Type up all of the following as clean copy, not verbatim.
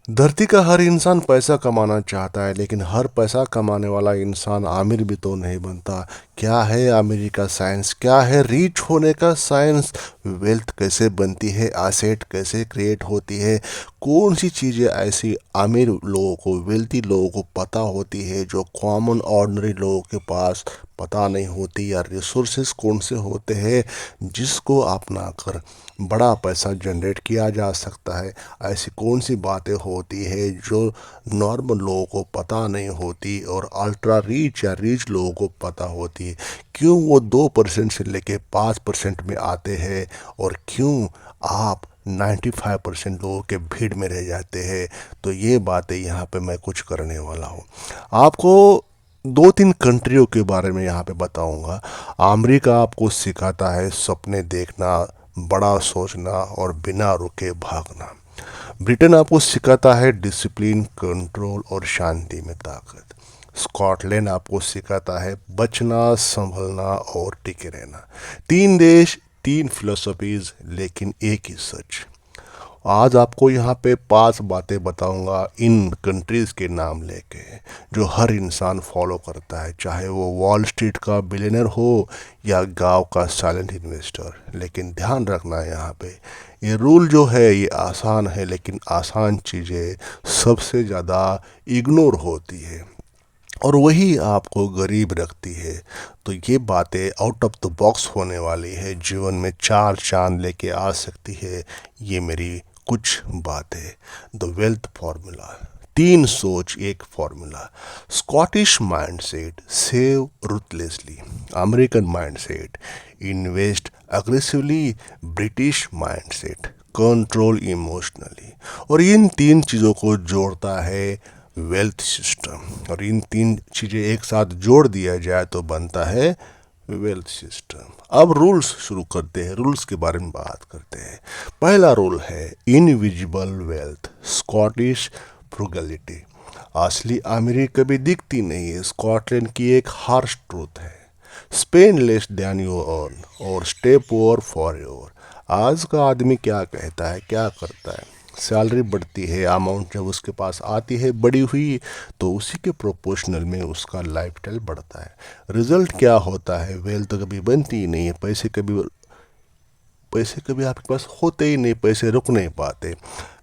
धरती का हर इंसान पैसा कमाना चाहता है, लेकिन हर पैसा कमाने वाला इंसान आमिर भी तो नहीं बनता। क्या है आमिरी का साइंस, क्या है रीच होने का साइंस, वेल्थ कैसे बनती है, एसेट कैसे क्रिएट होती है, कौन सी चीज़ें ऐसी आमिर लोगों को, वेल्थी लोगों को पता होती है जो कॉमन ऑर्डिनरी लोगों के पास पता नहीं होती, या रिसोर्सेज कौन से होते हैं जिसको अपना कर बड़ा पैसा जनरेट किया जा सकता है। ऐसी कौन सी बातें होती है जो नॉर्मल लोगों को पता नहीं होती और अल्ट्रा रीच या रीच लोगों को पता होती है। क्यों वो 2% से लेके 5% में आते हैं, और क्यों आप 95% लोगों के भीड़ में रह जाते हैं। तो ये बातें यहाँ पे मैं कुछ करने वाला हूँ। आपको दो तीन कंट्रियों के बारे में यहाँ पे बताऊंगा। अमेरिका आपको सिखाता है सपने देखना, बड़ा सोचना और बिना रुके भागना। ब्रिटेन आपको सिखाता है डिसिप्लिन, कंट्रोल और शांति में ताकत। स्कॉटलैंड आपको सिखाता है बचना, संभलना और टिके रहना। तीन देश, तीन फिलोसफीज, लेकिन एक ही सच। आज आपको यहाँ पे 5 बातें बताऊंगा इन कंट्रीज़ के नाम लेके, जो हर इंसान फॉलो करता है, चाहे वो वॉल स्ट्रीट का बिलियनर हो या गांव का साइलेंट इन्वेस्टर। लेकिन ध्यान रखना है यहाँ पे, ये रूल जो है ये आसान है, लेकिन आसान चीज़ें सबसे ज़्यादा इग्नोर होती है और वही आपको गरीब रखती है। तो ये बातें आउट ऑफ द बॉक्स होने वाली है, जीवन में चार चांद लेके आ सकती है। ये मेरी कुछ बातें। द वेल्थ फॉर्मूला, तीन सोच एक formula. Scottish mindset, save ruthlessly. American mindset, invest aggressively. British mindset, control emotionally. और इन तीन चीज़ों को जोड़ता है वेल्थ सिस्टम, और इन तीन चीज़ें एक साथ जोड़ दिया जाए तो बनता है वेल्थ सिस्टम। अब रूल्स शुरू करते हैं, रूल्स के बारे में बात करते हैं। पहला रूल है इनविजिबल वेल्थ, स्कॉटिश फ्रुगलिटी। असली अमीरी कभी दिखती नहीं है, स्कॉटलैंड की एक हार्श ट्रूथ है। Spain less than you earn और स्टे पुअर फॉर योर। आज का आदमी क्या कहता है, क्या करता है, सैलरी बढ़ती है, अमाउंट जब उसके पास आती है बड़ी हुई, तो उसी के प्रोपोर्शनल में उसका लाइफस्टाइल बढ़ता है। रिजल्ट क्या होता है, वेल्थ तो कभी बनती ही नहीं है, पैसे कभी आपके पास होते ही नहीं, पैसे रुक नहीं पाते।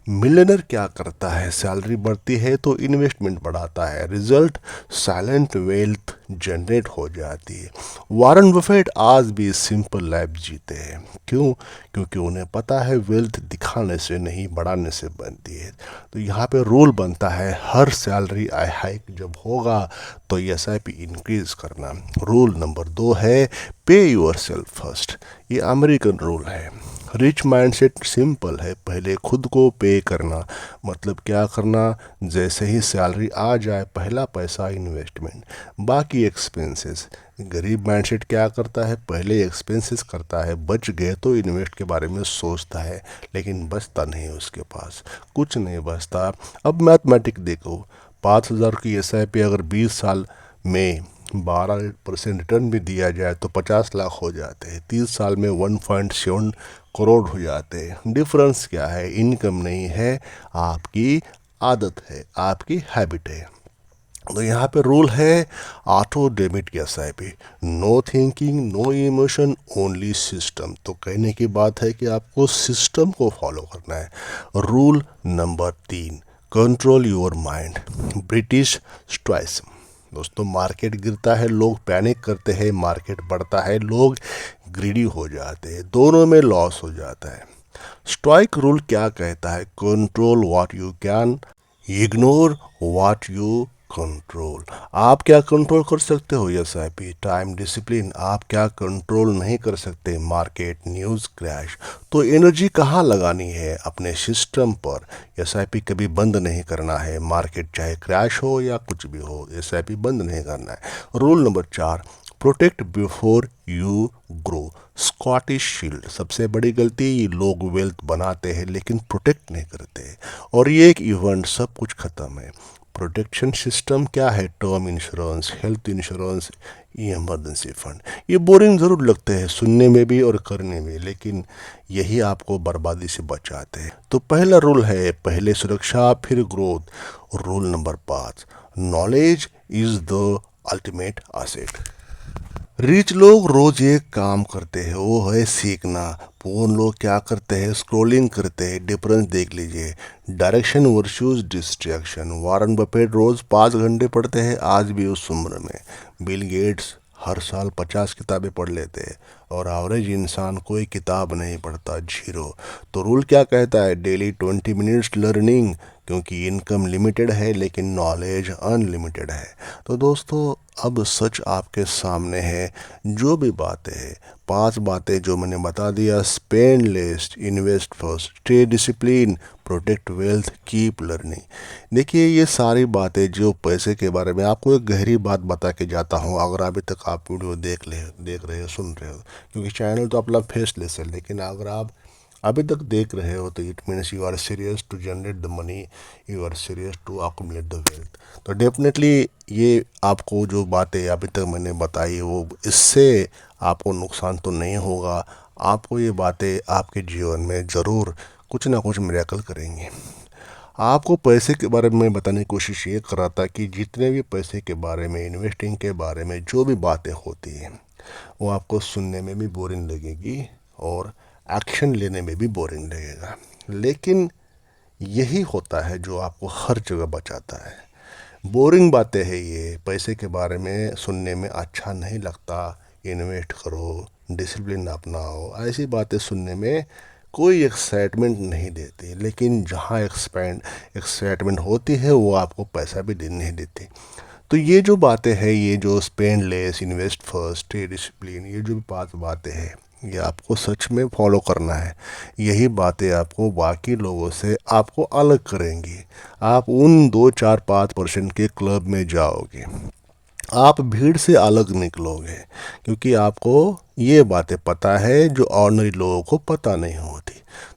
मिलियनर क्या करता है, सैलरी बढ़ती है तो इन्वेस्टमेंट बढ़ाता है, रिजल्ट साइलेंट वेल्थ जनरेट हो जाती है। वारन बफेट आज भी सिंपल लाइफ जीते हैं। क्यों? क्योंकि उन्हें पता है वेल्थ दिखाने से नहीं, बढ़ाने से बनती है। तो यहाँ पे रूल बनता है, हर सैलरी आई हाइक जब होगा तो एसआईपी इंक्रीज करना। रूल नंबर 2 है पे योर सेल्फ फर्स्ट। ये अमेरिकन रूल है। रिच माइंडसेट सिंपल है, पहले खुद को पे करना। मतलब क्या करना, जैसे ही सैलरी आ जाए पहला पैसा इन्वेस्टमेंट, बाकी एक्सपेंसेस। गरीब माइंडसेट क्या करता है, पहले एक्सपेंसेस करता है, बच गए तो इन्वेस्ट के बारे में सोचता है, लेकिन बचता नहीं उसके पास, कुछ नहीं बचता। अब मैथमेटिक देखो, 5,000 की एसआईपी अगर 20 साल में 12% रिटर्न भी दिया जाए तो 50 लाख हो जाते हैं, 30 साल में 1.7 करोड़ हो जाते हैं। डिफरेंस क्या है, इनकम नहीं है, आपकी आदत है, आपकी हैबिट है। तो यहाँ पे रूल है ऑटो डेबिट की SIP, no thinking, no emotion, only system. तो कहने की बात है कि आपको सिस्टम को फॉलो करना है। Rule number 3, control your mind, British stoicism. दोस्तों, मार्केट गिरता है लोग पैनिक करते हैं, मार्केट बढ़ता है लोग ग्रीडी हो जाते हैं, दोनों में लॉस हो जाता है। स्टोइक रूल क्या कहता है, control what you can, ignore what you control. आप क्या कंट्रोल कर सकते हो, एसआईपी, टाइम, डिसिप्लिन। आप क्या कंट्रोल नहीं कर सकते, मार्केट, न्यूज़, क्रैश। तो एनर्जी कहाँ लगानी है, अपने सिस्टम पर। एसआईपी कभी बंद नहीं करना है, मार्केट चाहे क्रैश हो या कुछ भी हो, एसआईपी बंद नहीं करना है। Rule number 4, protect before you grow, Scottish shield. सबसे बड़ी गलती, ये लोग वेल्थ बनाते हैं लेकिन प्रोटेक्ट नहीं करते, और ये एक इवेंट, सब कुछ खत्म है। प्रोटेक्शन सिस्टम क्या है, term insurance, health insurance, emergency fund. ये बोरिंग ज़रूर लगते हैं सुनने में भी और करने में, लेकिन यही आपको बर्बादी से बचाते हैं। तो पहला रूल है, पहले सुरक्षा फिर growth. Rule number 5, knowledge is the ultimate asset. Rich लोग रोज एक काम करते हैं, वो है सीखना। पूर्ण लोग क्या करते हैं, स्क्रोलिंग करते हैं। डिफरेंस देख लीजिए, direction versus distraction. Warren Buffett रोज 5 घंटे पढ़ते हैं आज भी उस उम्र में। बिल गेट्स हर साल 50 किताबें पढ़ लेते हैं और एवरेज इंसान कोई किताब नहीं पढ़ता, 0। तो रूल क्या कहता है, डेली 20 मिनट्स लर्निंग, क्योंकि इनकम लिमिटेड है लेकिन नॉलेज अनलिमिटेड है। तो दोस्तों अब सच आपके सामने है, जो भी बातें हैं, 5 बातें जो मैंने बता दिया, spend less, invest first, stay discipline, protect wealth, keep learning. देखिए ये सारी बातें जो पैसे के बारे में, आपको एक गहरी बात बता के जाता हूँ। अगर अभी तक आप वीडियो देख रहे हो, सुन रहे हो, क्योंकि चैनल तो अपना फेसलेस है, लेकिन अगर आप अभी तक देख रहे हो तो it means you are serious to generate the money, you are serious to accumulate the wealth. तो डेफिनेटली ये आपको जो बातें अभी तक मैंने बताई, वो इससे आपको नुकसान तो नहीं होगा। आपको ये बातें आपके जीवन में ज़रूर कुछ ना कुछ मिरेकल करेंगे। आपको पैसे के बारे में बताने की कोशिश ये कर रहा था कि जितने भी पैसे के बारे में, इन्वेस्टिंग के बारे में जो भी बातें होती हैं, वो आपको सुनने में भी बोरिंग लगेगी और एक्शन लेने में भी बोरिंग लगेगा, लेकिन यही होता है जो आपको हर जगह बचाता है। बोरिंग बातें हैं ये, पैसे के बारे में सुनने में अच्छा नहीं लगता। इन्वेस्ट करो, डिसिप्लिन अपनाओ, ऐसी बातें सुनने में कोई एक्साइटमेंट नहीं देती, लेकिन जहाँ एक्साइटमेंट होती है वो आपको पैसा भी नहीं देती। तो ये जो बातें हैं, ये जो spend less, invest first, stay discipline, ये जो 5 बातें हैं, ये आपको सच में फॉलो करना है। यही बातें आपको बाकी लोगों से आपको अलग करेंगी। आप उन 2 4 5% के क्लब में जाओगे, आप भीड़ से अलग निकलोगे, क्योंकि आपको ये बातें पता है जो ऑर्डिनरी लोगों को पता नहीं होती।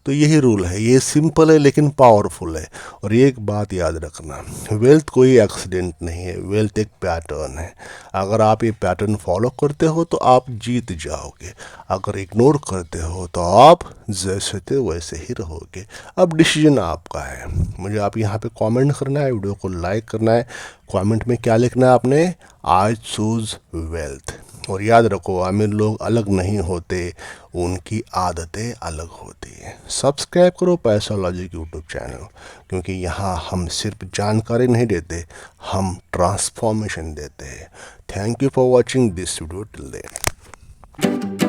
तो यही रूल है, ये सिंपल है लेकिन पावरफुल है। और ये एक बात याद रखना, वेल्थ कोई एक्सीडेंट नहीं है, वेल्थ एक पैटर्न है। अगर आप ये पैटर्न फॉलो करते हो तो आप जीत जाओगे, अगर इग्नोर करते हो तो आप जैसे थे वैसे ही रहोगे। अब डिसीजन आपका है। मुझे आप यहाँ पे कमेंट करना है, वीडियो को लाइक करना है। कमेंट में क्या लिखना है आपने, आई चूज वेल्थ। और याद रखो, अमीर लोग अलग नहीं होते, उनकी आदतें अलग होती हैं। सब्सक्राइब करो पैसोलॉजी के यूट्यूब चैनल, क्योंकि यहाँ हम सिर्फ जानकारी नहीं देते, हम ट्रांसफॉर्मेशन देते हैं। Thank you for watching this video till then.